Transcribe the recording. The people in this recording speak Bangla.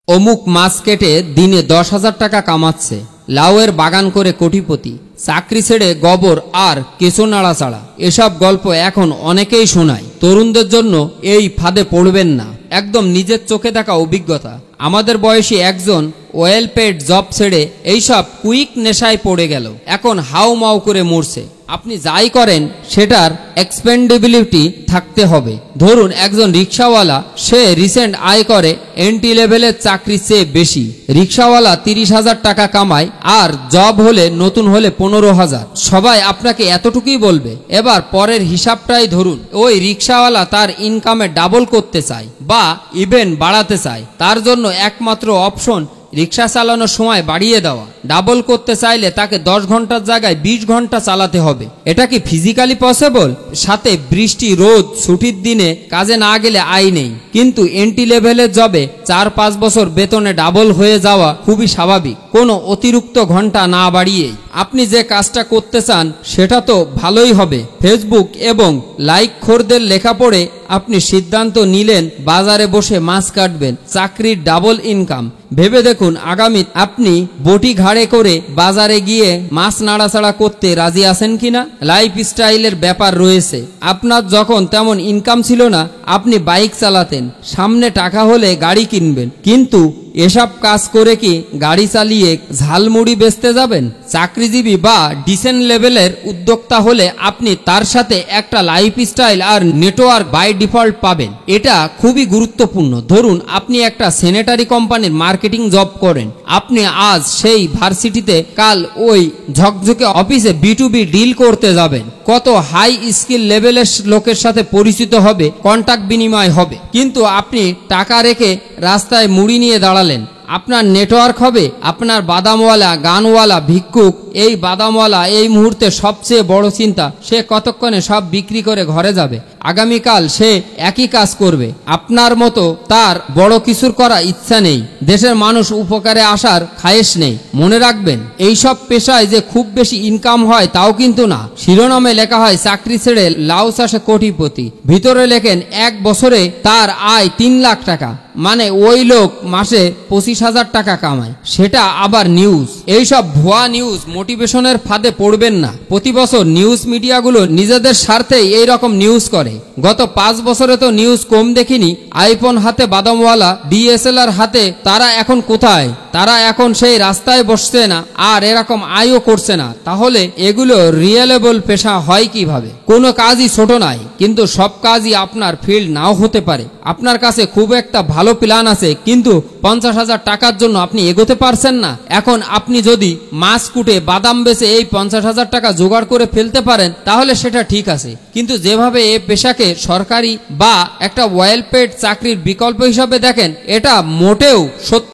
অমুক মাছ কেটে দিনে 10,000 টাকা কামাচ্ছে, লাউয়ের বাগান করে কোটিপতি, চাকরি ছেড়ে গোবর আর কেঁচো নাড়াচাড়া, এসব গল্প এখন অনেকেই শোনায়। তরুণদের জন্য এই ফাঁদে পড়বেন না, একদম নিজের চোখে দেখা অভিজ্ঞতা। আমাদের বয়সী একজন ওয়েল পেড জব ছেড়ে এইসব কুইক নেশায় পড়ে গেল, এখন হাউ মাউ করে মরছে। আপনি যাই করেন সেটার এক্সপেন্ডেবিলিটি থাকতে হবে। ধরুন একজন রিক্সাওয়ালা, সে রিসেন্ট আয় করে এন্ট্রি লেভেলের চাকরির চেয়ে বেশি। রিক্সাওয়ালা 30,000 টাকা কামায়, আর জব হলে নতুন হলে 15,000। সবাই আপনাকে এতটুকুই বলবে। এবার পরের হিসাবটাই ধরুন, ওই রিক্সাওয়ালা তার ইনকামে ডাবল করতে চায় বা ইভেন বাড়াতে চায়। তার জন্য একমাত্র অপশন রিক্সা চালানোর সময় বাড়িয়ে দেওয়া। ডাবল করতে চাইলে তাকে 10 ঘন্টার জায়গায় 20 ঘন্টা চালাতে হবে। এটা কি ফিজিক্যালি পসিবল? সাথে বৃষ্টি, রোদ, ছুটির দিনে কাজে না গেলে আয় নেই। কিন্তু এন্ট্রি লেভেলের জবে 4-5 বছর বেতনে ডাবল হয়ে যাওয়া খুবই স্বাভাবিক, কোনো অতিরিক্ত ঘন্টা না বাড়িয়ে। আপনি যে কাজটা করতে চান সেটা তো ভালোই হবে। ফেসবুক এবং লাইক খোরদের লেখা পড়ে আপনি সিদ্ধান্ত নিলেন বাজারে বসে মাছ কাটবেন, চাকরির ডাবল ইনকাম। ভেবে দেখুন আগামী আপনি বটি ঘাড়ে করে বাজারে গিয়ে মাছ নাড়াচাড়া করতে রাজি আছেন কিনা। লাইফ স্টাইলের ব্যাপার রয়েছে। আপনার যখন তেমন ইনকাম ছিল না, আপনি বাইক চালাতেন, সামনে টাকা হলে গাড়ি কিনবেন। কিন্তু এসব কাজ করে কি গাড়ি চালিয়ে ঝালমুড়ি বেচতে যাবেন? চাকরিজীবী বা ডিসেন্ট লেভেলের উদ্যোক্তা হলে আপনি তার সাথে একটা লাইফ স্টাইল আর নেটওয়ার্ক বাই ডিফল্ট পাবেন। এটা খুবই গুরুত্বপূর্ণ। ধরুন আপনি একটা স্যানিটারি কোম্পানির মার্কেটিং জব করেন। আপনি আজ সেই ভার্সিটিতে, কাল ওই ঝকঝকে অফিসে B2B ডিল করতে যাবেন। কত হাই স্কিল লেভেলের লোকের সাথে পরিচিত হবে, কন্টাক্ট বিনিময় হবে। কিন্তু আপনি টাকা রেখে রাস্তায় মুড়ি নিয়ে দাঁড়ালেন। আপনার নেটওয়ার্ক হবে আপনার বাদামওয়ালা, গানওয়ালা, ভিক্ষুক। এই বাদামওয়ালা এই মুহূর্তে সবচেয়ে বড় চিন্তা, সে কতক্ষণে সব বিক্রি করে ঘরে যাবে। আগামীকাল সে একই কাজ করবে। আপনার মতো তার বড় কিছুর করা ইচ্ছা নেই। দেশের মানুষ উপকারে আসার খায়েশ নেই। মনে রাখবেন, এইসব পেশায় যে খুব বেশি ইনকাম হয় তাও কিন্তু না। শিরোনামে লেখা হয় চাকরি ছেড়ে লাউ চাষে কোটিপতি, ভিতরে লেখেন 1 বছরে তার আয় 3 লাখ টাকা। মানে ওই লোক মাসে 25,000 টাকা কামায়। সেটা আবার নিউজ। এইসব ভুয়া নিউজ, মোটিভেশনের ফাঁদে পড়বেন না। প্রতি বছর নিউজ মিডিয়াগুলো নিজেদের স্বার্থেই এই রকম নিউজ করে। গত 5 বছরে তো নিউজ কম দেখিনি। আইফোন হাতে বাদামওয়ালা, DSLR হাতে, তারা এখন কোথায়? তারা এখন সেই রাস্তায় বসছে না, আর এরকম আয়ও করছে না। তাহলে এগুলো রিয়েলেবল পেশা হয় কিভাবে? কোনো কাজই ছোট নাই, কিন্তু সব কাজই আপনার ফিল্ড নাও হতে পারে। আপনার কাছে খুব একটা ভালো প্ল্যান আছে, কিন্তু 50,000 টাকার জন্য আপনি এগোতে পারছেন না। এখন আপনি যদি মাছ কুটে বাদাম বেচে এই 50,000 টাকা জোগাড় করে ফেলতে পারেন তাহলে সেটা ঠিক আছে। কিন্তু যেভাবে এই পেশাকে সরকারি বা একটা ওয়েল পেড চাকরির বিকল্প হিসাবে দেখেন, এটা মোটেও সত্য।